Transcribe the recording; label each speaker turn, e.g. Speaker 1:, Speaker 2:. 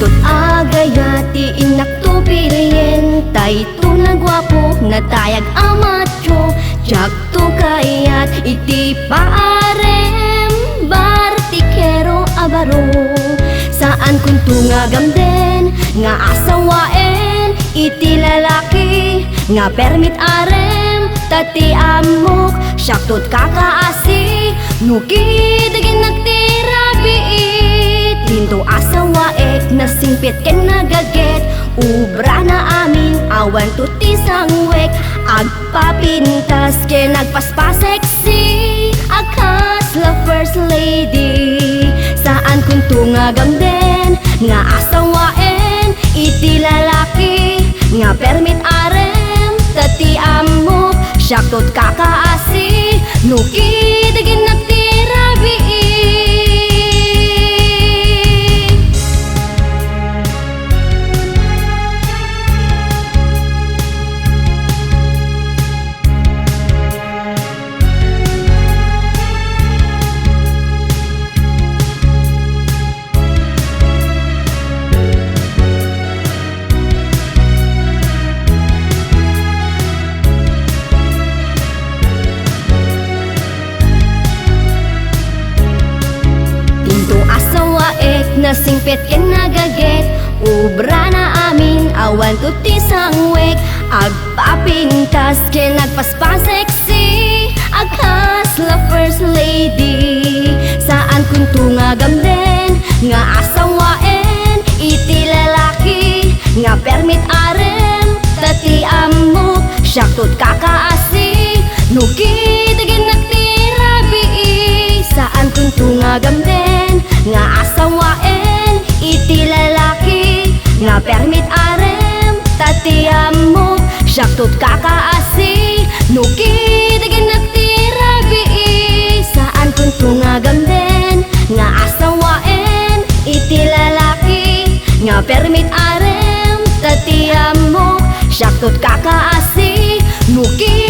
Speaker 1: Tot agayati inakto pilien tay to nagwapo na tayag amatyo jak to kayat iti paarem bartikero abaro saan kunto nga gamden nga asawaen iti lalaki nga permit arem tati amok syaktot kakaasi nukidagin nagtirabiit tinto asawaek na singpit ken nagaget ubra na amin awan tuti sangwek agpapintas ken nagpaspaseksi akas la first lady saan kunto nga gamden nga asawaen iti lalaki nga permit arem tati amok syaktot kakaasi nukidagin nagtirabiit. Na singpit ken nagaget ubra na amin awan tuti sangwek agpapintas ken nagpaspaseksi akas la first lady saan kunto nga gamden nga asawaen iti lalaki nga permit arem tati amok syaktot kakaasi nukidagin nagtirabii saan kunto nga gamden nga asawaen iti lalaki nga permit arem tati amok syaktot kakaasi nukidagin nagtirabii saan kunto nga gamden nga asawaen iti lalaki nga permit arem tati amok syaktot kakaasi nukidagin